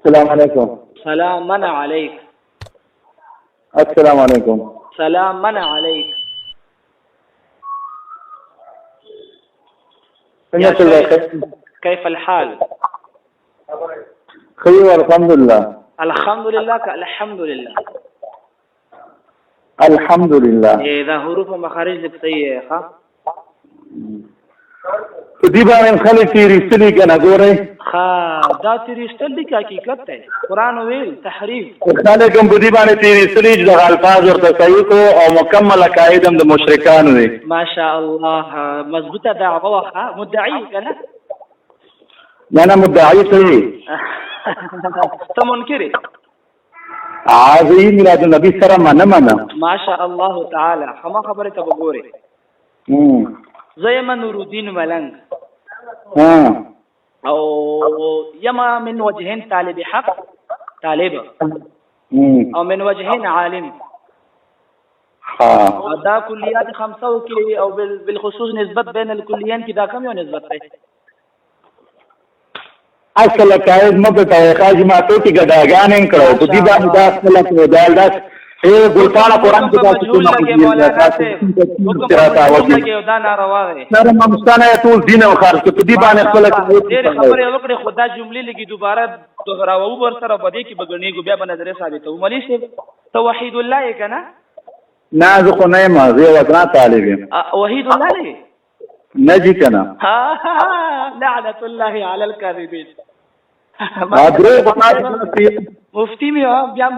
السلام عليكم. سلاما عليك. السلام عليكم. سلاما عليك. يا شيخ كيف الحال؟ خير الحمد لله. الحمد لله الحمد لله. الحمد لله. دا حروف مخارج صحیح ها. دې باندې خلک تیرېستلي کنه ګورئ. ها دا تیرېستل دي حقیقت دی. قرآن ویل تحریف. خلک هم په دې باندې تیرېستلي چې د الفاظ ورته صحیح کو او مکمل عقاید هم د مشرکانو دي. ماشاء الله مضبوطه دعوه ها مدعی کنه. نه مدعی صحیح. ته منکر عاوی میلاد النبی سره منه. ماشاء الله تعالی هم خبره ته وګورئ. زي نور الدين ملنگ او يما من وجهين طالب حق طالب او من وجهين عالم. دا كليات 5 کې او بالخصوص نسبت بين الكليين کې دا کم یو نسبت ده. اصل قائد مبتای خاج ما ته کې ګډاګان کړو په دې باندې دا اصل کې دال اے ګلپانا قرآن کې دا څه دا ناروا دی. سره مستانه ټول دین او خارج په دې باندې خپل ډېر خبرې وکړې خدا جملې لګي دوباره دوهراو ور سره بده کې بغنی ګو بیا باندې درې ثابته مولوی صاحب توحید الله کنه. نه زه خو نه ما زه وطن طالب یم. وحید الله نه نجی کنه. لعنت الله علی الكاذبین. مفتی می بیا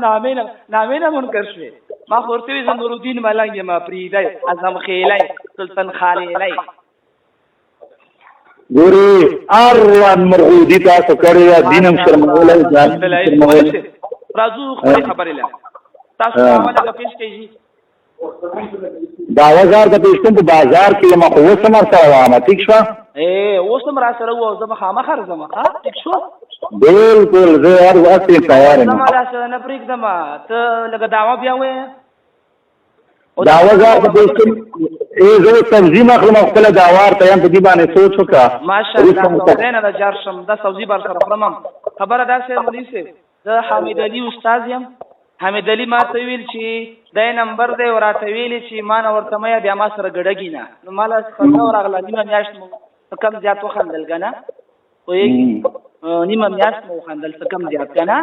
نامه منکر شوی. ما خورتوی نور الدین ملنگ ما پریدای اعظم خیلای سلطان خالیلای ګوري اروان مرغودی تاسو کړی دینم شرمولای ځان راځو خبرې له تاسو راواله پیش کیږي. دا وزار د پښتون په بازار کې ما خو سمر سره وامه ټیک شو. اے اوسم را سره و زما خامخر زما ها ټیک شو. بالکل زه هر وخت تیار یم. زما را سره نه پریک دما ته لګ داوا بیا وې دا وزار د پښتون ای زه تنظیم اخلم خپل داوار ته هم په دې باندې سوچ وکړه. ماشاءالله زين د جارشم د سبزی بار سره خرمم خبره دا سه مولوی سه د حمید علي استاد یم. حمید علي ما ته ویل چې د نمبر دی ورته ویل چې ما نه ورته مې بیا ما سره ګډګی نه نو مال څنګه ورغله نیمه میاشت مو کم زیات وخندل کنه وې نیمه میاشت مو خندل کم زیات کنه.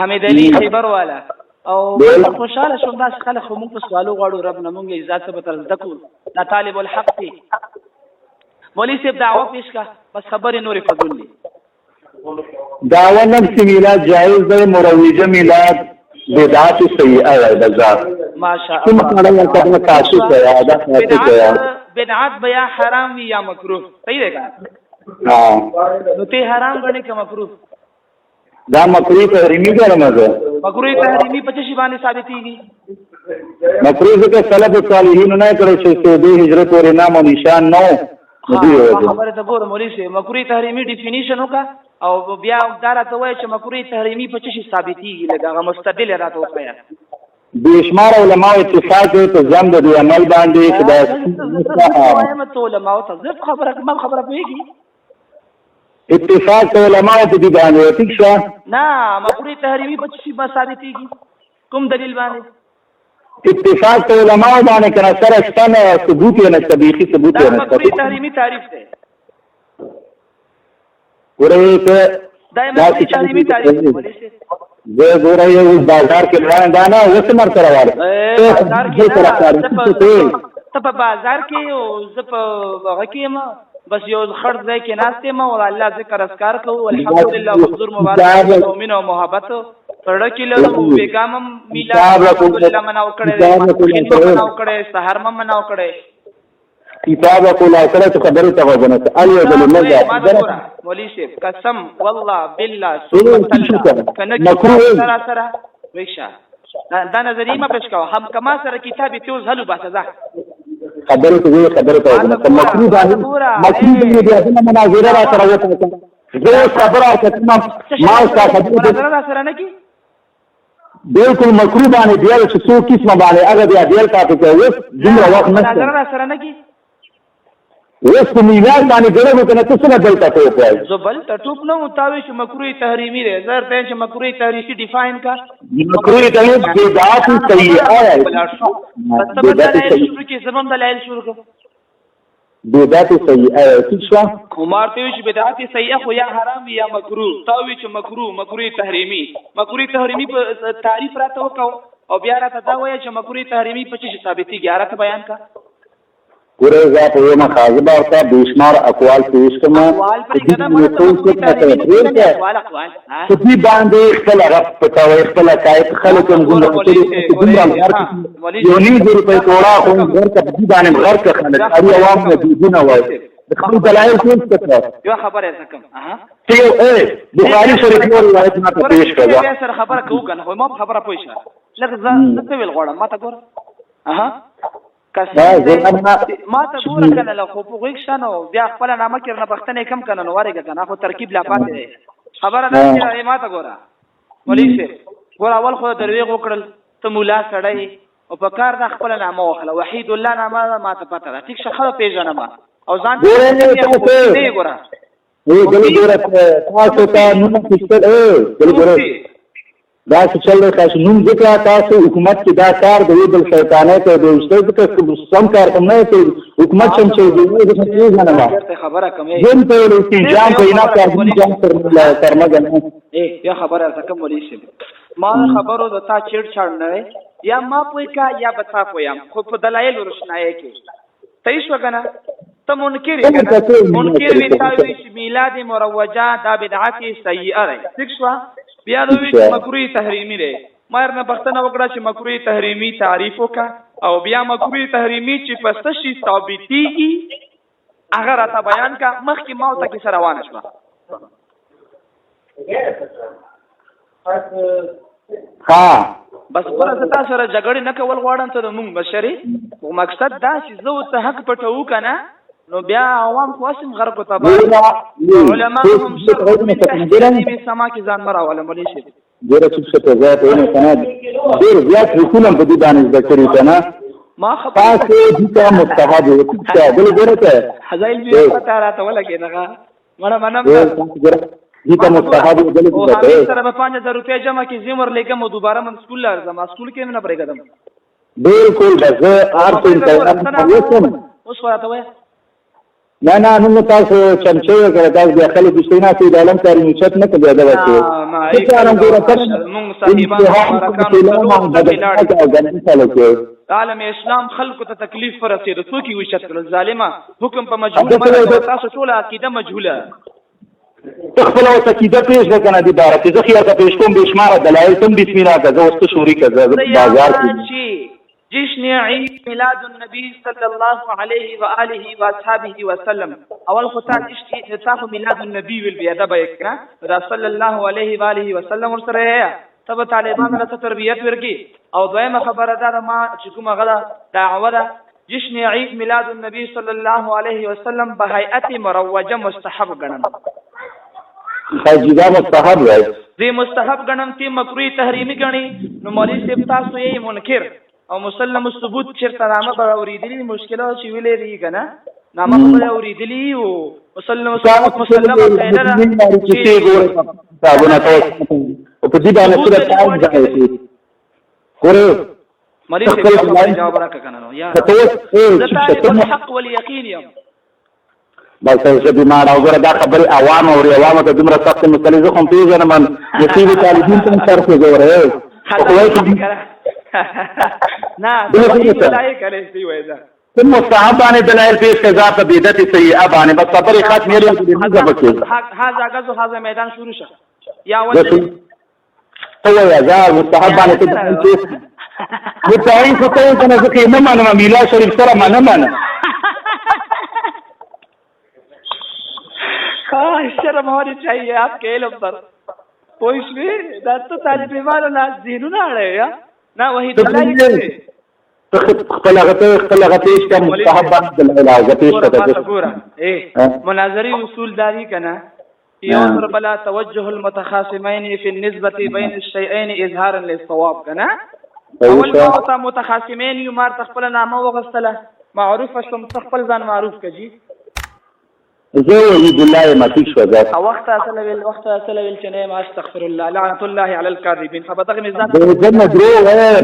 حمید علي خیبر والا او خوشاله شوم دا خلک خو موږ په سوالو غواړو رب نه مونږه عزت به تر ذکر دا طالب الحق دی. مولوی صاحب دعوه پیش کا بس خبرې نورې فضول دي. دعوه نفس میلاد جائز دی. مروجه میلاد بدعت سیئه ده ذات. ماشاءالله بدعت بیا حرام وی یا مکروه صحیح ده کنه. نو ته حرام غني که مکروه؟ دا مکروه تحریمی ګرمه ده. مکروه تحریمی په څه باندې ثابتېږي؟ مکروه ځکه سلف صالحین نه کړی چې د هجرت ور نام او نشان نو خبره ته ګوره مولوی صاحب مکروه تحریمی ډیفینیشن وکړه او بیا دا راته وایي چې مکروه تحریمی په څه ثابتېږي لکه هغه مستدل راته وښیه. بشمار علماء اتفاق ته ځم د دې عمل باندې چې دا وایم ته علماء ته زه خبره پوهېږي. اتفاق علماء ته دي باندې ٹھیک شو. نه مکروه تحریمی په څه ثابتېږي کوم دلیل باندې؟ اتفاق علماء باندې کړه سره ستنه ثبوت نه طبيعي ثبوت نه. مکروه تحریمی تعریف ده. ګورې ته دا مکروه تحریمی تعریف ده. زه ګورې یو بازار کې روان دا نه اوس مر سره واره ته په بازار کې او زه په هغه کې ما بس یو خړ ځای کې ناشته ما او الله ذکر اسکار کوو الحمدلله حضور مبارک مومن او محبت سره کې له بیگم میلاد الحمدلله مناو کړه سحر مناو کړه کتاب کو لا سره خبره ته وځنه علي ذل مولوی صاحب قسم والله بالله سبحان الله مکروه سره ویشا دا نظریه ما پېښ کاوه هم کما سره کتابي توز هلو باسه ځه خبره ته مکروه باندې د مناظره را سره وته زه خبره کوم ما خبره سره نه کی بالکل مکروه باندې بیا چې څو قسمه باندې هغه بیا ډیر تاسو کوي جمله وخت نه مناظره سره نه کی اوس په میلاد باندې ګرم کنه څه نه دلته ټوپ وایي زه بل ته ټوپ نه متاوي چې مکروه تحریمي دی زه ته چې مکروه تحریمي ډیفاین کا مکروه تحریم بدعت سیئه شروع کې زمون دلایل شروع کو بدعت سیئه څه شو عمر ته چې بدعت سیئه خو یا حرام یا مکروه تاوي چې مکروه تحریمي په تعریف راته وکاو او بیا راته دا وایي چې مکروه تحریمي په څه ثابتي 11 بیان کا ګوره زه په یو مخاطبه ورته بېشمار اقوال پیش کوم اقوال پر کده مړه چې دې باندې خپل هغه پټاوي خپل کایت خلک هم ګوره یو نیم روپۍ توړه خو ورته دې باندې غرق خلک اړي عوام نه دونه وایي د خپل دلایل څه څه یو خبره زکم چې بخاری شریف یو روایت ما ته پیش کړه بیا سره خبره کوو کنه خو ما خبره پوښښه لکه زه څه ویل غواړم ما ته ګوره ما ته ګوره کنه له خو په غوږ شنو بیا خپل نامه کې نه پښتنې کم کنه نو ورګه کنه خو ترکیب لا پاتې دی خبره نه چې ما ته ګوره ولې څه ګوره اول خو درویغ وکړل ته مولا سړی او په کار د خپل نامه واخله وحید الله نامه ما ته پته ده ټیک شخه پیژنم او ځان ته ګوره تاسو ته نوم کېستل دا څه چل دی تاسو نوم ذکر تاسو حکومت کې دا کار د بل شیطانت او د استاد ذکر سم کار کوم نه ته حکومت څنګه چې دی د څه نه ما خبره کومه زم ته انتظام کوي نه کار ترمه غنه یا خبره تکم ولې شي ما خبرو د تا چیړ چاړ نه یا ما پوي کا یا بتا پویم خو په دلایل روشنايي کې تېش وکنه ته منکر وی تاوي چې میلاد مروجه دا بدعت سیئه ده څه بیا دوی مکروه تحریمی دی ما نه پښتنه وکړه چې مکروه تحریمی تعریف وکا او بیا مکروه تحریمی چې پس شي ثابتيږي هغه راته بیان کا مخکې ما ته کې سره روانه شوه ها بس ورته تاسو سره جګړه نه کول غواړم ته موږ بشري او مقصد دا چې زه ته حق پټو کنه نو بیا عوام خواسم غرب ته علماء هم شرط سما کې ځان مراوله مولي شي ډېر څه ته ذات نه کنه ډېر زیات حکومت په دې باندې ذکر کنه ما خاصه دې ته مستحب دي چې بل ګره ته حزایل بیا پتا راته ولګي نه مړه منم دې ته مستحب دي بل ګره سره په 5000 روپیا جمع کې زمر لګم او دوباره من سکول لازم سکول کې نه پرېګدم بالکل بس ارته ته اوس ورته وای نه نو تاسو چمچه وکړه تاسو د خلک د سینا په عالم کاری نشت نه کوي دا وایي چې څنګه ګوره تاسو مونږ صاحبانو عالم اسلام خلق ته تکلیف پر رسید څوک یې وشت کړل ظالما حکم په مجهول باندې تاسو ټول عقیده مجهوله خپل او عقیده پیش وکنه دي بار چې ذخیره ته پیش کوم بشمار دلایل تم بسم الله کا دوست شوري کا بازار کې جشن عيد ميلاد النبي صلى الله عليه وآله وصحبه وسلم اول خطا جشن ميلاد النبي والبيادة بيكنا صلى الله عليه وآله وسلم ورسره ہے تب طالبان له تربیت ورکی او دویمه خبره ده ما چې کومه غلا دعوه ده جشن عيد ميلاد النبي صلى الله عليه وسلم بهيئت مروجه مستحب غنم خاجیدا مستحب ہے دې مستحب غنم تی مکروه تحریمی غنی نو مولوی صاحب تاسو یې منکر او مسلم الثبوت چرته نامه به اوریدلی مشکلات چې ویلې دي کنه نامه به اوریدلی او مسلم خیره چې ګوره تاسو او په دې باندې سره تاسو ځای ګوره مریض جواب راکړه کنه یا تاسو حق والیقین یم بس چې بیمار او ګوره دا خبره عوام او عوام ته دومره سخت مسلې زه کوم پیژنم نصیب طالبین ته طرف ګوره نه دلایل کله سی وای دا ثم صحابانه دلایل پیش کړه په بدعت سیئه باندې بس صبر ختم یې لري دغه بکې هاذا غزو هاذا میدان شروع شه یا ول تو یا ځا صحابانه ته متعین څه ته کنه ځکه نه مانه میلا شریف سره مانه شرم ہوनी چاہیے آپ کے علم پر پوچھ بھی دست طالب علمانو نا ذهنونه اړه نه وਹੀ دلایل خپل هغه پیش کوم مستحب دلایل هغه پیش کړه مناظری اصول داری کنا يضرب لا توجه المتخاصمين في النسبه بين الشيئين اظهارا للصواب کنا اول متخاصمين یمار تخپل نامه وغستله معروف شم تخپل ځان معروف کجی زه وحید الله یم ټیک شو ځه وخت اصل ویل چې نه ما استغفر الله لعنت الله علی الكاذبین خبره مزان دې نه درو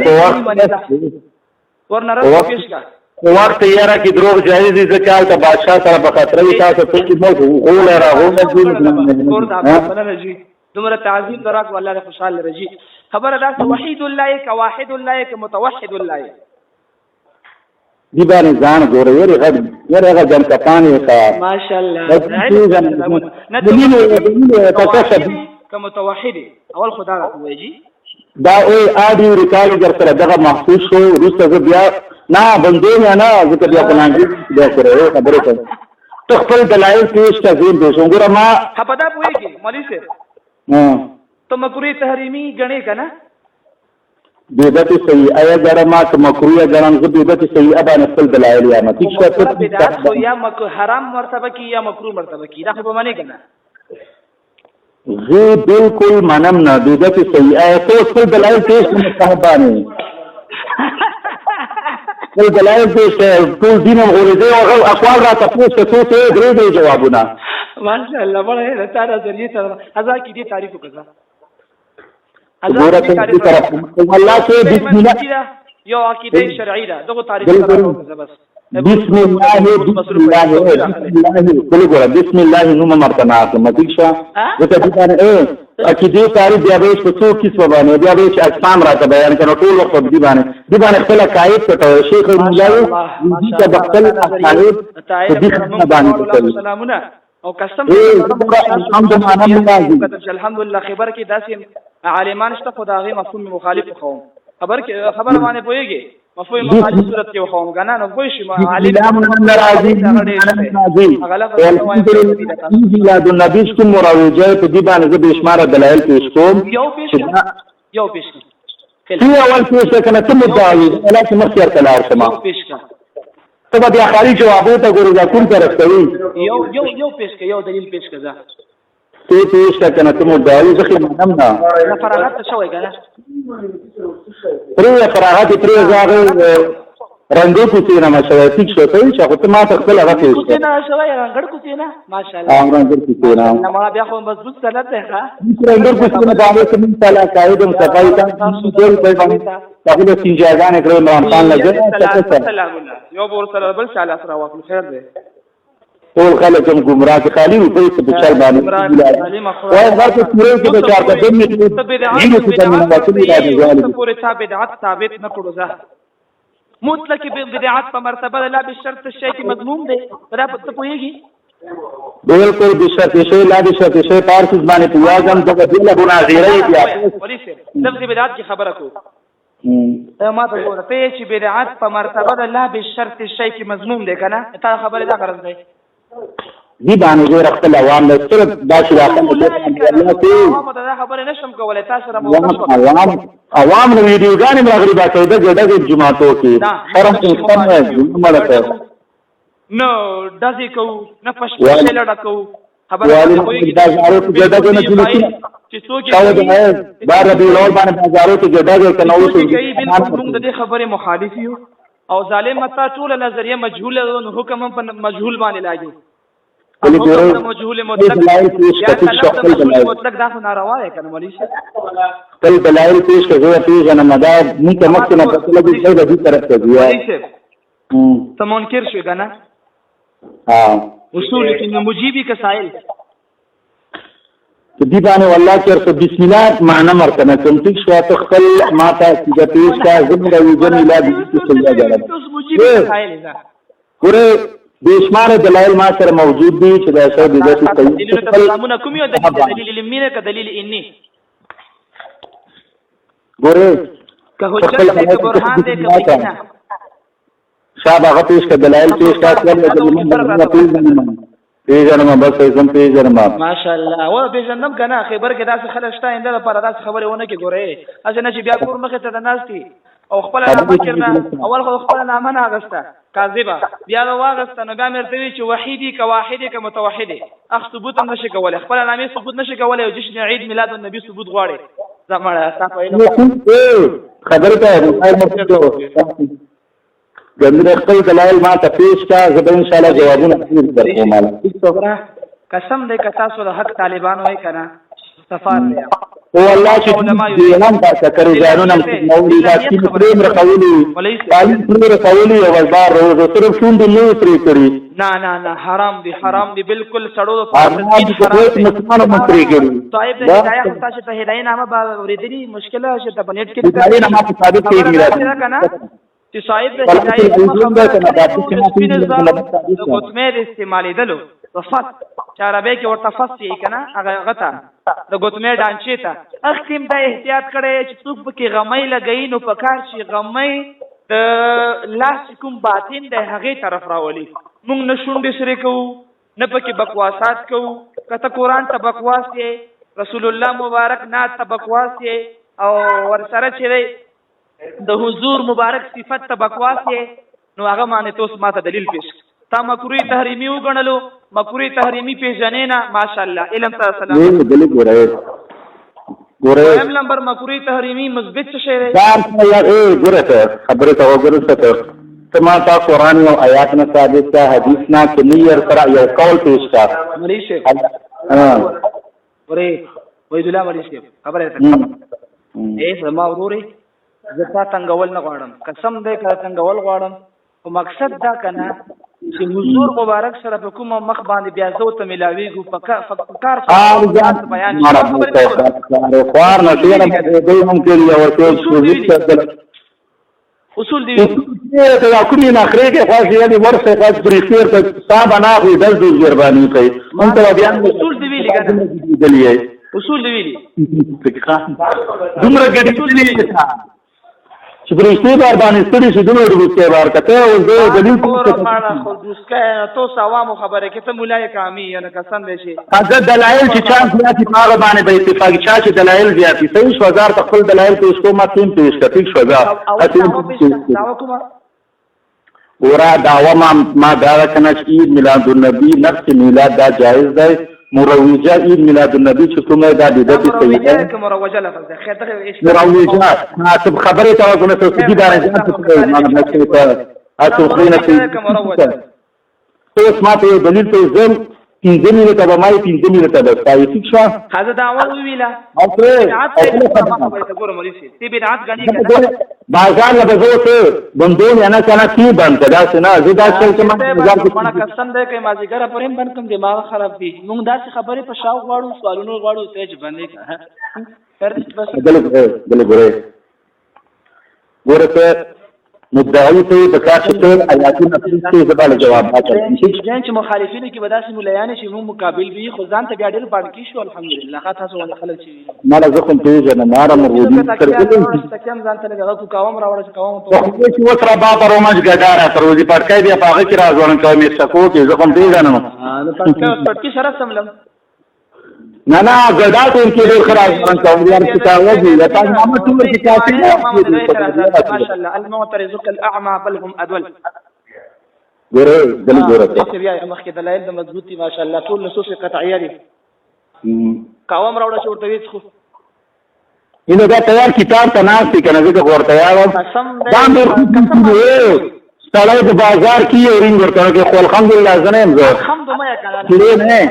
په وخت ورنه راځي پیش کا وخت یاره کې دروغ جایز دي ځکه ته بادشاہ سره په خطر وي تاسو ټول مو غول راغو کور دا په نجی دومره تعظیم دراک والله خوشاله رجی خبره دا وحید الله ک واحد الله ک متوحد الله دی باندې ځان ګوره یره هغه جن کپانې کا ماشاءالله ک متوحد اول خدا راوي دا او اډیو ریکارډر سره دغه محفوظ شو روسته بیا نه بندونه نه ځکه بیا په نانګي بیا کړو خبره کوي ته خپل دلایل پیش کا زین دې څنګه ما خپدا پويږي مولوی صاحب ته مکروه تحریمی غني کنه بدعت صحیح آیا ګره ما ته مکروه غنم زه بدعت صحیح ابا خپل دلایل یا متي شو بدعت خو یا مکروه حرام مرتبه کی یا مکروه مرتبه کی دا خو به معنی کنه زه بالکل منم نه بدعت صحیح آیا ته خپل دلایل پیش مستحبانه خپل دلایل پیش ټول دین غوړې او اقوال را تاسو ته درې دی جوابونه ماشاءالله بڑا تعالی ذریعہ سره ازا کی دي تعریف وکړه ګوره ته طرف الله ته بسم الله یو عقیده شرعی ده دغه تعریف سره وکړه بس بسم الله کله ګوره بسم الله نو مرتنا متي شو ځکه دې باندې عقیده تعریف بیا به په څو کیسه باندې بیا به اقسام راته بیان کړو ټول وخت دې باندې خپل قائد ته شیخ مولاوی دې ته بخل تعریف دې باندې سلامونه او قسم الحمدلله خبر کې داسې عالمان شته خدای مفهوم مخالف قوم خبر باندې پويږي مفهوم مخالف صورت کې قوم غنا نو کوئی شي عالم میلاد النبی کوم مروجه په دې باندې به شمار دلایل پیش کوم یو پیش کی اول پیش کنه ته مدعی ولکه مخیر کلار شما پیش کا ته بیا خاري جوابو ته ګورو دا کوم طرف کوي یو پیش کا یو دلیل پیش کا ته پیش کا کنه ته مدعی ځکه منم نه فراغت شوی کنه پرې فراغت پرې ځاغه رنگو کوتی نه ماشاءالله ټیک شو ته چې خو ما ته خپل هغه پیش کوتی نه شوی رنگړ کوتی نه ماشاءالله رنگړ کوتی نه ما بیا خو مضبوط سند ده ښا رنگړ کوتی نه باندې کوم تعالی قائد صفای کا ټول په باندې تاسو سنجاګان کړو عمران خان لګي سلام یو بور سره بل شاله سره واقع خیر ده ټول خلک هم گمراه دي خالي په څه چل باندې وای هغه پوره کې د چار په دې کې پوره ثابت ثابت نه کړو ځه مطلق بدعت په مرتبه لا بشرط الشيء کې مضمون دی را په پوهیږي بالکل بشرط شی لا بشرط شی پارس باندې پیاغم دغه دله ګناغیره بیا پولیس لفظ بدعت کی خبره کو ما ته وګوره ته چې بدعت په مرتبه لا بشرط الشيء کې مضمون دی کنه تا خبره دا غرض دی دی باندې غیر خپل عوام له صرف دا چې الله ته دا خبره نشم کولای تاسو سره عوام نو ویډیوګانې مغربي باندې د ګډه جماعتو کې حرم کې څنګه ملته نو داسې کو نه پښه لړا کو خبره دا زارو کې ګډه نه چې څوک دا ربي لول باندې بازارو کې ګډه کنه اوس موږ د دې خبره مخالف یو او ظالم متا ټول نظریه مجهول او حکم په مجهول باندې لاګي مجهول مطلق دا ناروا دی کنه مولوی صاحب کل دلائل پیش کړو پیش نه مدا مې ته مخ نه پته لګي چې د دې طرف ته دی ته منکر شو کنه اصول کې مجيبي کسائل دی باندې والله چې بسم الله معنا مرتنه کوم ټیک شو ته خپل ماته چې پیش کا زموږ د وجن علاج کې سمجا غواړم ګوره بشمار دلائل ما سره موجود دي چې دا څه د دې دلیل تسلامونه کوم یو دلیل علمي که دلیل انی ګوره که حجت دې برهان دې کوي شابه هغه پیش کا دلائل پیش کا څنګه پیژنم بس زم پیژنم ماشاءالله و پیژنم کنه خبر کې داسې خلک شته انده لپاره داسې خبره ونه کې ګوره اځنه چې بیا کور مخه ته ناشتي او خپل نامه کړه اول خو خپل نامه نه اغسته کاذبه بیا واغسته نو بیا مرته وی چې وحیدی کا واحدی کا متوحدی اخ ثبوت هم نشي کولای خپل نامه ثبوت نشي کولای او جشن عید میلاد النبی ثبوت غواړي زمړه تاسو خبره ته ګندره خپل دلایل ما ته پیش کا زه به ان شاء الله جوابونه درکوم. قسم دې که تاسو د حق طالبان وای کنه صفار دی او الله چې دیوان تاسو کړی ځانونه مولوی دا چې پریم رقولي تعلیم پریم رقولي او بازار روز صرف شوند نه پرې کړی نه حرام دي بالکل سړو مسلمان مو پرې کړی صاحب دې هدايه تاسو ته هدايه نامه به ورېدلی مشکله شته په نیټ کې هدايه نامه په ثابت کې دی چې صاحب دې هدايه د ګوتمې استعمالېدلو وفات چاربه کې ورته فصي کنه هغه غتا د ګوتمې ډانچې ته اختیم د احتیاط کړي چې څوک پکې غمې لګئی نو پکار شي غمې د لاس کوم باطن د هغه طرف راولي موږ نشونډې سره کوو نه پکې بکواسات کوو کته قران ته بکواس یې رسول الله مبارک نات ته بکواس یې او ورسره چې د حضور مبارک صفت ته بکواس یې نو هغه باندې توس ماته دلیل پیش تا مکروه تحریمی وګڼلو مکروه تحریمی پیژنې نه ماشاءالله علم ته سلام ګوره نمبر مکروه تحریمی مثبت څه شی دی دا یار ګوره ته خبره ته وګوره ته ما تا قرآن او آیات نه ثابت کا حدیث نه کلیر سره یو قول پیش کا مولوی صاحب ګوره وحید الله مولوی صاحب خبره ته زما وروري زتا څنګه نه غواړم قسم دې کا څنګه غواړم او مقصد دا کنه چې حضور مبارک سره په کومه مخ باندې بیا زو ته ملاويږي فکر بیان خوار نه ډیر دوی هم کړی او ټول اصول دی ته کومې نه خره کې خاص یعنی ورسه خاص بریخیر ته صاحب نه خو دل د قرباني کوي مونږ ته بیان اصول دی ویلي دلیه اصول دی ویلي دومره ګډې دي چې پرېشتې بار باندې ستړي شي دومره ډوبسکې بار کته او زه دلیل خو دوسکه تو سوامو خبره کې ته مولای کامی یا قسم دې شي هغه دلایل چې چا زیاتې هغه باندې به اتفاق چا چې دلایل زیاتې صحیح شو هزار خپل دلایل پیش کوم ما تیم پیش کړی شو داوا کومه ورا داوا ما دا کنه چې عید میلاد النبی نفس میلاد دا جایز دی مروجه عید میلاد النبی چې کومه دا بدعت صحیح ده مروجه لفظ ده خیر ته مروجه تاسو خبره ته وګورئ چې دې باندې ځان ته ما نه ته تاسو خلینه ته اوس ما ته دلیل ته زم پینځه منټه به مای پینځه منټه ده تاسو ٹھیک شو هغه دعوه ویلا او ګوره مولوی سي تی بدعت غني کړه بازار له بزوته بندون یا نه کنه کی بند کړه څنګه زدا چې ما بازار کې مړه قسم ده کې ما ذکر پرېم بند کوم دماغ خراب دي موږ دا خبرې په شاو غواړو سوالونو غواړو تیج باندې بس ګوره ته مدعی ته د کاشفین آیاتونه په زباله جواب راکړي چې مخالفینو کې بداسي مولایان شي مو مقابل به خو ځان ته بیا ډېر پاڼ کې شو الحمدلله خاطر تاسو ولې خلک شي مالا زخم پیژنه ناره مرودي تکیم ځان ته لګا کو قوم راوړل قوم ته خو چې وسره بابا رومج ګډاره تر ورځې پټکای بیا پاغه کې راځون کوي مې سکو کې زخم پیژنه نو پټکی سره سملم نه ګډا ټول کې ډېر خراب څنګه یار چې تاسو دې دا تاسو هم ټول کې کافي ماشاءالله المعترض الاعمى بل هم ادول ګوره دلی ګوره چې بیا مخکې دلایل د مضبوطی ماشاءالله ټول نصوص قطعیه دي قوم راوړل شو ورته ویڅ خو اینو دا تیار کتاب ته ناس دي کنه زه ورته یاو دا ډېر سړی د بازار کې اورین ورته کې خو الحمدلله زنه زه الحمدلله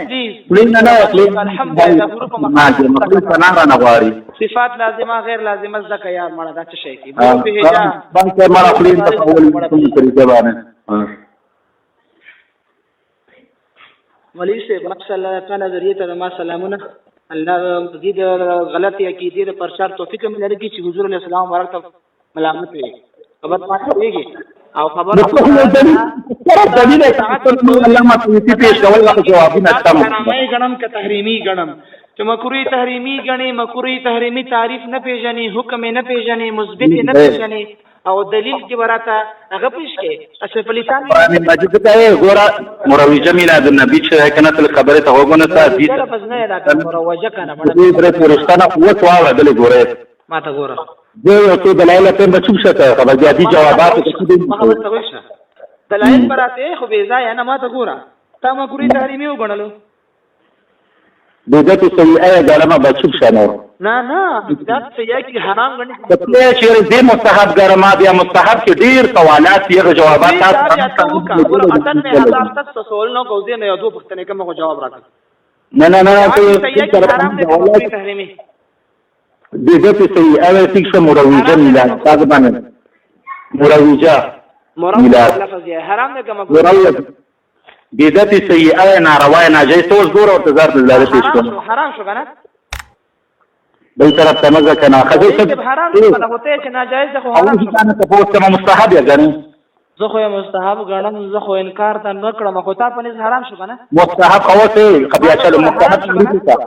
نه غواړي صفات لازمه غیر لازمه زکه یا مړه دا څه شي کی به جا باندې مړه خپل ته اول کوم طریقه باندې ولی سے ماشاءالله تعالی ذریعہ ته ما سلامونه الله دې غلطی عقیده پر پرچار توفیق مې لري چې حضور علیہ السلام ورته ملامت وي خبر پاتې ویږي او خبر دلیل علامه توفیق پیش کول واخ جوابونه تم غنم ک تحریمی غنم چې مکروه تحریمی غني مکروه تحریمی تعریف نه پیژني حکم نه پیژني مثبت نه پیژني او دلیل کې ورته هغه پیش کې اشرف علي ثاني قرآن مجید ته ګوره مروجه میلاد النبی چې کنه تل خبره ته وګونه ته دې لفظ نه علاقه مروجه کنه دې پر پرستانه قوت واو دل ګوره ما ته ګوره زه ته دلایل ته بچو شته خبر دي جوابات دلایل براته خو بے ځای نه ما ته ګوره تا مکروه تحریمی وګڼلو بدعت سیئه ګرمه بچوب شنو نه بدعت سیئه کې حرام غني ته چې دې مستحب ګرمه بیا مستحب کې ډیر سوالات یې جوابات تاسو ور اټن نه هزار تک سوال نو کوزي نه یو دوه پښتنه کوم جواب راکړه نه سیئه کې حرام دې تحریمي بدعت سیئه تک شو مروجه میلاد تاسو باندې مروجه لفظ یې حرام نه کوم بدعت سیئه ناروا ناجیز اوس ګور او تزار الله پیش کوم حرام شو کنه بل طرف ته مزه کنه خدای څه حرام نه هوته چې ناجیز ده خو حرام کنه ته په کومه مستحب یا غني زه خو مستحب غنم زه خو انکار ته نه کړم خو تا په حرام شو کنه مستحب قوته قبیا چلو مستحب نه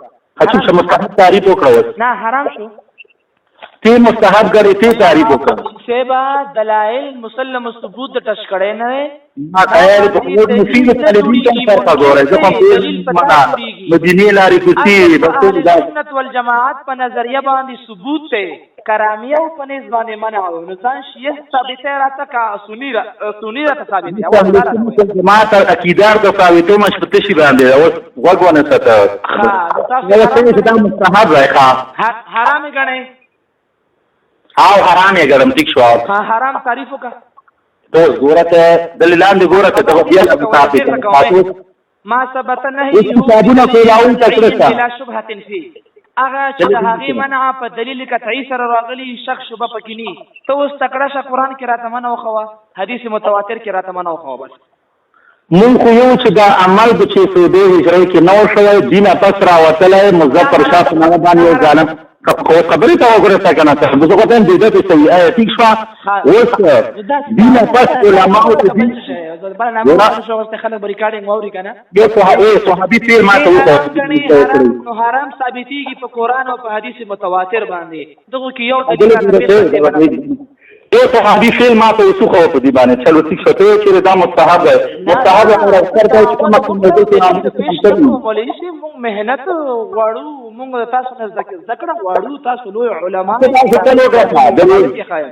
حکیم څه مستحب تعریف وکړو نه حرام شو تی مستحب غړي تی تعریف وکړه شیبا دلائل مسلم ثبوت د تشکړې نه ما خیر په مفید طالبین ته فرق غوړې ځکه په مدینه لاري کوتي د سنت والجماعت په نظریه باندې ثبوت ته کرامیه په نسبت باندې منع او نسان شیعه ثابته راته کا سنی را ثابته او جماعت عقیدار د ثابته مشبته شي باندې او وګونه ست ها تاسو دا مستحب راځه حرام غنئ او حرام یې ګرم ټیک شو ها حرام تعریف وکړه تو ګورته دلیلان دی ګورته ته بیا مطابق ما ثبت نه هي کتابونه پیلاون تکړه بلا شبهه فی اغه چې هغه منع په دلیل قطعی سره راغلی شک شوبه پکې ني ته اوس تکړه ش قرآن کې راته منو خو حدیث متواتر کې راته منو خو بس مون خو یو چې دا عمل د چې سودې هجرې کې نو شوی دینه پس را وتلې مظفر شاه نه باندې ځانم خبرې ته وګورئ څنګه ته زه خو ته دې ته سیئه ټیک شو اوس دینه پس علماء ته دي ورته شو واست خلک ریکارډینګ ووري کنه یو صحابي پیر ما ته وکړو حرام ثابتيږي په قران او په حديث متواتر باندې دغه کې یو یو صحابي فعل ما ته وسوخه په دې باندې چلو ټیک شو ته چې دا مستحب ہے مستحب او اکثر ته چې کومه کومه دې ته مولوی شي موږ مهنت غواړو موږ تاسو نه ذکر غواړو تاسو لوی علما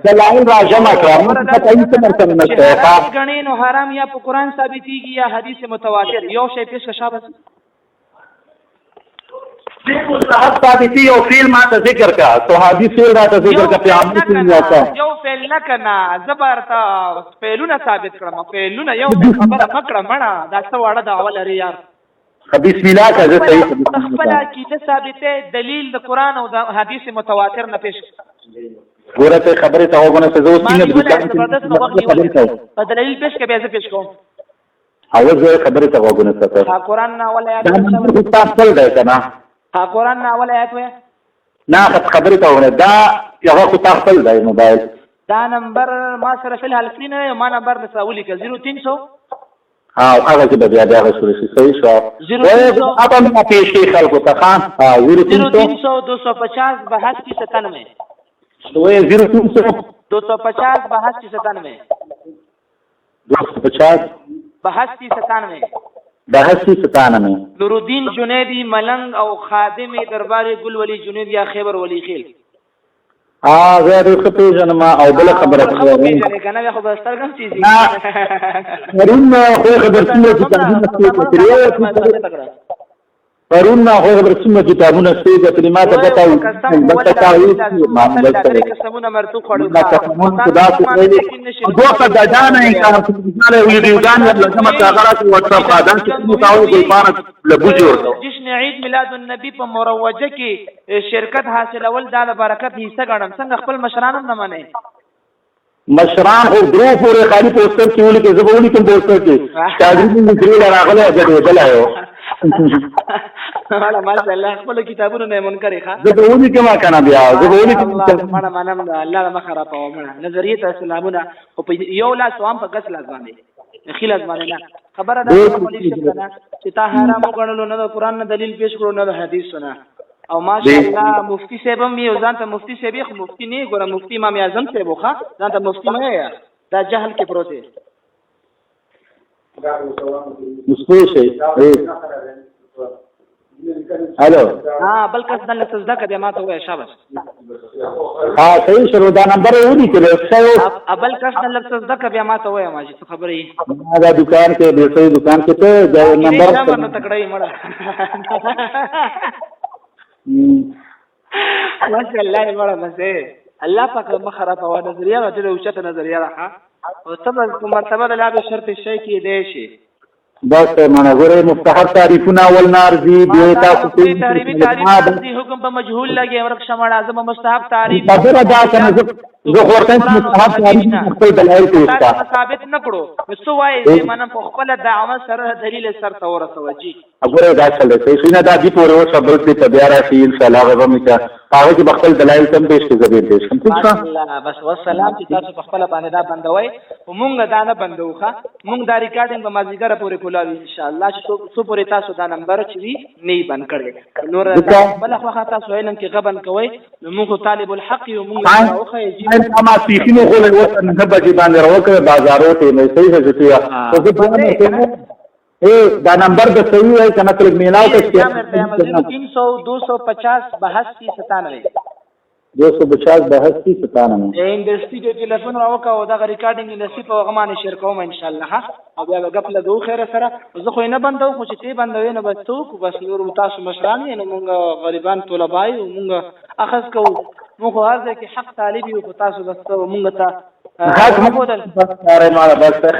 دلایل را جمع کړم ته هیڅ مرته نشته غني نو حرام یا په قران ثابتيږي یا حدیث متواتر یو شی پیش شابه مستحب ثابتی یو فعل ما ته ذکر کا صحابي فعل را ته ذکر کا پیغمبر یو فعل نه کنا زبرتا فعلونه ثابت کړم فعلونه یو خبره پکړه مړه دا څه وړه دا اول لري یار بسم الله کا زه صحیح خپل کی ته ثابته دلیل د قران او د حدیث متواتر نه پیش ګورته خبره ته وګونه څه زو سینه په دلیل پیش کې به زه پیش کوم اول زه خبره ته وګونه څه قران نه اول آیات تاسو دی کنه قرآن نه اول آیات وې نه خبره ته ونه دا یو خو تاسو دی موبایل دا نمبر ما سره فل حلفین ما نمبر د ساولي ک 0300 هغه چې بیا دا شروع شي صحیح شو اته ما پیش کې خلکو ته خان 0300 250 8297 0300 250 8297 250 8297 8297 نورالدین جنیدی ملنگ او خادم دربار گل ولی جنید یا خیبر ولی خیل زه د خپل جنما او بل خبره کوم کنه خو بسترګم چیزی پرون خو خبرونه کتابونه پرون خو خبرونه کتابونه ستې د کلمات په تاوي بس تاوي ما قسمونه مرتو خړو خدا دوه ددانه انکار کوي ویډیوګان لازم تاغرات واتس اپ اذان چې متاوي ګلپانه لبوجو جشن عید میلاد النبی په مروجه کې شرکت حاصلول د برکت حصہ غنم څنګه خپل مشرانو نه منه مشران او درو پورې خالی پوسټر کې ولې کې زبونی کوم پوسټر کې شاګرد دې درې راغله غډه بلایو مالا ماشاءالله خپل کتابونو نه منکر ښه زبونی کما کنه بیا زبونی مالا منم الله ما خراب او مړه نظریه ته سلامونه او یو لا سوام په غس لازمه خلاص باندې نه خبره ده چې تا حرام وګڼلو نه د قران نه دلیل پیش کړو نه د حدیث سره او ماشاءالله مفتی صاحب هم یو ځان ته مفتی صاحب خو مفتی نه ګوره مفتی امام اعظم صاحب خو ځان ته مفتی نه یا دا جهل کې پروسه مستوي الو بل کس دلته سجده کړه ما ته وای شاباش ها صحیح شروع دا نمبر یې ولیکلی ابل کس نه لږ څه زده کړه بیا ما ته وایه ما چې څه خبرې یې ما دا دکان کې بیسوي دکان کې ته دا نمبر نه تکړه یې مړه ماشاءالله یې مړه بس الله پاک مخ خرابوه نظریه به ډېره اوچته نظریه ده او ته به په مرتبه د لعب شرط شی کېدی شي بس منظور مستحب تعریفونه اول نارضی بیا تاسو تعریفي حکم په مجهول لګي ورک شمړ اعظم مستحب تعریف خبره دا کنه زه ورته مستحب تعریف خپل دلایل پیش کا ثابت نکړو نو وایي منم په خپل دعوه سره دلیل سر ته ورسوي وګوره دا چلې څه نه دا دی پورې او صبر دې ته بیا راشي ان شاء الله به مې هغه کې خپل دلایل تم پیش کې زبې پیش کوم څه بس والسلام چې تاسو په خپل باندې دا بندوي او مونږ دا نه بندوخه مونږ دا ریکارډینګ په مازیګر پورې کولاوي ان شاء الله چې څو پورې تاسو دا نمبر چې وي نه بند کړی نور بل خو تاسو علم کې غبن کوي نو مونږ طالب الحق او مونږ راوخه یې ما سیخینو خو له وسه نه بجې باندې راوکړه بازارو ته مې صحیح هڅه او زه په دا نمبر د صحیح ہے کنه تل میلاو ته 300 250 82 97 250 82 97 انډستری د ټلیفون راوکا او دا ریکارډینګ انډستری په غمانه شیر کوم ان شاء الله او بیا غپ له دوه خیر سره زه خو نه بندو خو چې تی بندوي نه بس تو بس نور تاسو مشران نو موږ غریبان طلبای او موږ اخذ کو موږ هغه کې حق طالب یو تاسو بس موږ ته حق مقبول بس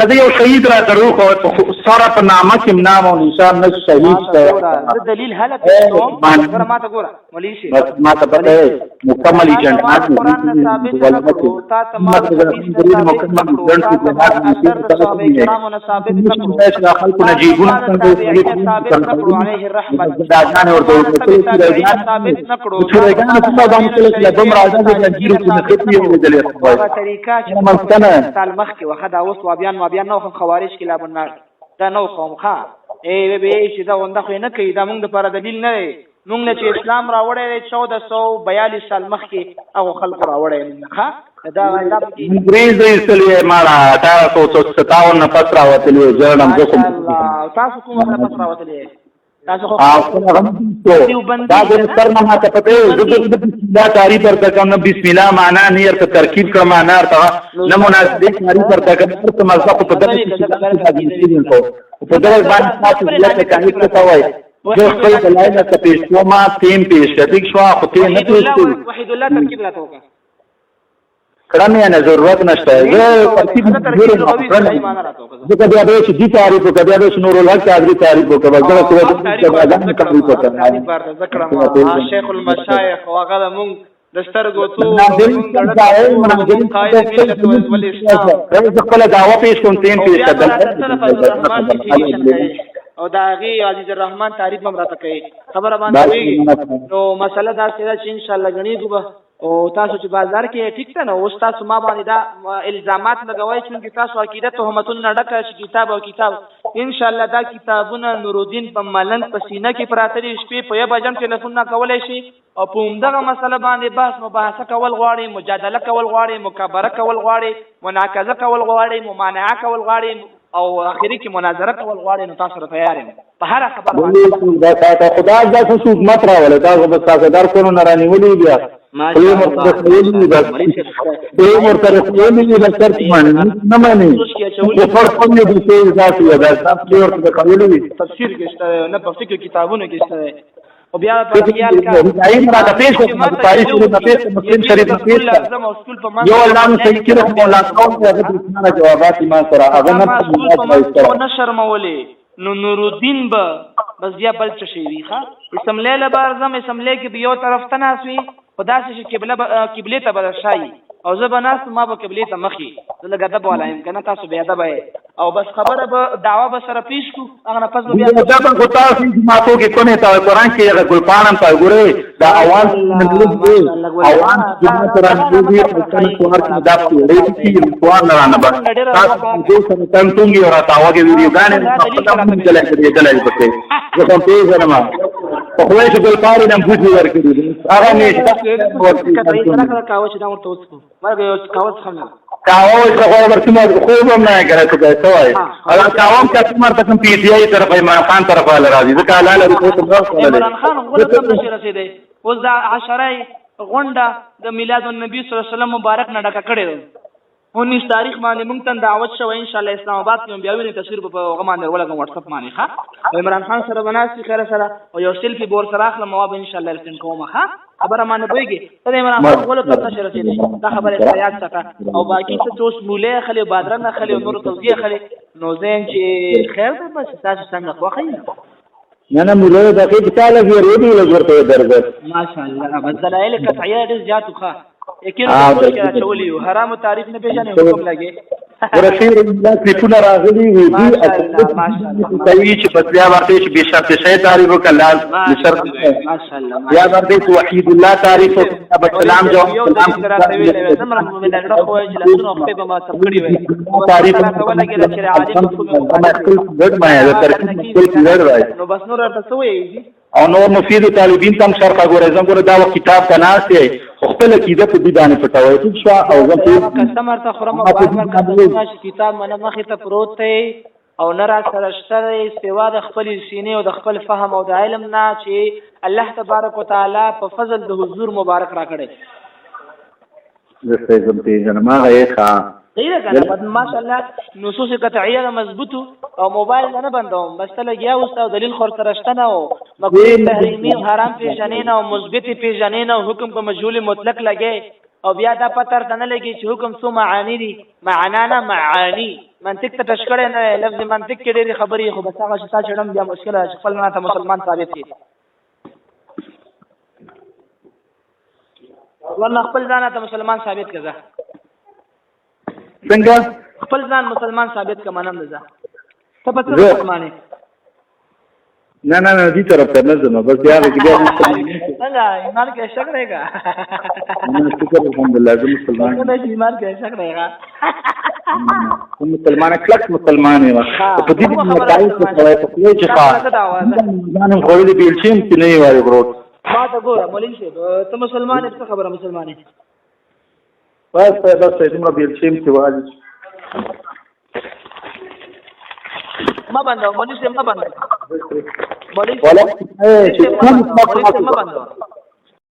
خدای یو شهید را درو خو سره په نامه کې نام او نشان نش شهید ته دلیل هله ګوره ما ته ګوره مولوی شي ما ته پته مکمل ایجنټ قرآن ثابت نکړو تا تمام مکمل ایجنټ کې ثابت نکړو خلق نجیبون څنګه علیه الرحمت دا ځان ورته ثابت نکړو چې رګان څه باندې چې دوم راځي د جنجیرو په نختی یو دلې خو طریقہ چې سال مخ کې وخت دا اوس وابیان نو خوارج کې لا بنار دا نو قوم ښا ای به چې دا ونده خو نه کوي دا موږ لپاره دلیل نه دی موږ نه چې اسلام راوړی 1442 سال مخ کې هغه خلق راوړی ښا دا انګریز ایستلې مالا 1857 نه پس راوتلې جوړم کوم تاسو کوم نه پس راوتلې تاسو خو دا د سرنا ما ته پته دا تعریف ورته کوم بسم الله معنا نه ورته ترکیب کړه معنا ورته نه مناسب تعریف ورته کوم څه مزه په دغه په دغه باندې تاسو لکه کانی څه وایي زه خپل دلایل ته پیش کوم تیم پیش کړئ شو خو ته نه پیش کوئ وحید الله ترکیب راته وکړه کړه مې نه ضرورت نشته زه ترتیب زه کبي به چې دي تعریف وکړه به نور الحق تعریف وکړه بس دا څه ذکر شیخ المشایخ واغه مونږ دسترګو تو خپل دعوه پیش کوم تیم پیش کړه او دا غي عزیز الرحمن تعریف هم راته کوي خبره باندې نو مسله دا چې ان شاء الله غني کو او تاسو چې بازار کې ټیک ته نو اوس تاسو ما باندې دا الزامات لګوي چې تاسو عقیده تهمتون نه ډکه کتاب او کتاب ان شاء الله دا کتابونه نور الدین په ملنګ په سینه کې پراته دي شپې په یو بجم ټلیفون نه کولای شي او په همدغه مسله باندې بحث مباحثه کول غواړي مجادله کول غواړي مکابره کول غواړي مناقضه کول غواړي ممانعه کول غواړي او اخري کې مناظره کول غواړي نو تاسو تیار یې په هر خبره باندې دا خدای دا څه حکومت راولې دا به تاسو دار کوو نه رانیولې بیا خپل مرتبه بس به مرتبه نه بس نه مانی په فرق کوم دي چې ذاتي دا تاسو ورته کولې تفسیر کې شته نه په فقہ کتابونو کې شته او بیا په خیال کا دایم را د پیش کوم تاریخ د پیش مسلم شریف د پیش یو الله صحیح کړه مولا قوم ته د جوابات ما سره هغه نه شرمولې نو نور الدین به بس بیا بل څه شي وي ښا اسمبلی له بارزم اسمبلی کې یو طرف ته ناسوي خدا سي قبله ته بل شي او زه بناس ما به قبله ته مخي زه لګا د بولایم کنه تاسو بیا د او بس خبره به دعوا به سره پیش کو هغه پس بیا دا به خدا سي ما ته کې کونه تا قرآن کې هغه ګلپانم تا ګوره دا اواز مطلب دی اواز جمعه قرآن دی په څنګه کوهر کې دا پیړې کې قرآن نه رانه بس تاسو دې سره تنګي او تاوګه ویډیو غانې په خپل دلایل پکې زه کوم پیژ نه ما په خوښ ګلپاري نم فوټ ورکړي هغه نه کاوه چې دا ورته وڅکو مرګ یو کاوه څنګه کاوه څنګه ورته خوب هم نه کړی څه وای هغه کاوه چې مرته کوم پی ټی آی طرف عمران خان طرف راځي ځکه لاله ریپورت عمران خان غوړه کوم شي رسیدي اوس دا 10 غونډه د میلاد النبی صلی الله علیه وسلم مبارک نه ډکه کړې ده 19 تاریخ باندې موږ ته دعوت شو ان شاء الله اسلام آباد کې بیا ویني تصویر په هغه باندې ولګم واتس اپ باندې ښه عمران خان سره بناسي خیر سره او یو سیلفي بور سره اخلم مواب ان شاء الله رسن کوم ښه خبره باندې بويږي ته عمران خان غلط څه شي رسېږي دا خبره یاد ساته او باقي څه توس مولې خلې بادرنګ خلې نور توزیع خلې نو زين چې خیر ده بس تاسو څنګه خوخی نه مولا دا کې تعالی غیر دی لګورته درځه ماشاءالله بس دلایل قطعیه دې زیاتو ښه یقینا چولی حرام تعریف نه پیژنې حکم لګي ورخیر الله کلیپونه راغلي وي دي کوي چې په بیا ورته چې بشرط شی تعریف وکړه بشرط ماشاءالله بیا ورته توحید الله تعریف وکړه سلام جو تعریف نو بس نور تاسو وایي او نور مفید طالبین تم شرح غوړې زم ګوره دا کتاب تناسي خپل کیده په دې باندې پټوي ټیک شو او زم کسٹمر ته خرمه بار کتاب منه مخې ته پروت دی او نه را سره شته سیوا د خپل سینې او د خپل فهم او د علم نه چې الله تبارک وتعالى په فضل د حضور مبارک را کړی زه زم ته جنما غیخه غیر کنه ماشاءالله نصوص قطعیه مضبوطه او موبایل نه بندوم بس ته لګیا اوس او دلیل خور سره شته نه او مکروه تحریمی حرام پیژنې نه او مثبت پیژنې نه حکم په مجهول مطلق لګي او بیا دا پتر نه لګي چې حکم څو معانی دي معنا نه معانی منطق ته تشکړه نه لفظ منطق کې ډېری خبرې خو بس هغه شتا چړم بیا مشکل ہے خپل نه ته مسلمان ثابت کی ورنه خپل ځان ته مسلمان ثابت کړه څنګه خپل ځان مسلمان ثابت کا منم ده ته په څه مسلمانې نه دې طرف ته نه ځم بس بیا کې بیا څنګه ایمان کې شک رهګا شکر الحمدلله زه مسلمان نه ایمان کې شک رهګا مسلمان کلک مسلمان یم په دې متعلق څه کوي په دې چې ځان خوري دې بیلچین کې نه وایي ورو ما ته ګوره مولوی شه ته مسلمان څه خبره مسلمانې بس تمره بیلچین کې وایي ما باندې مولوی شه ما باندې مولوی ولا ما باندې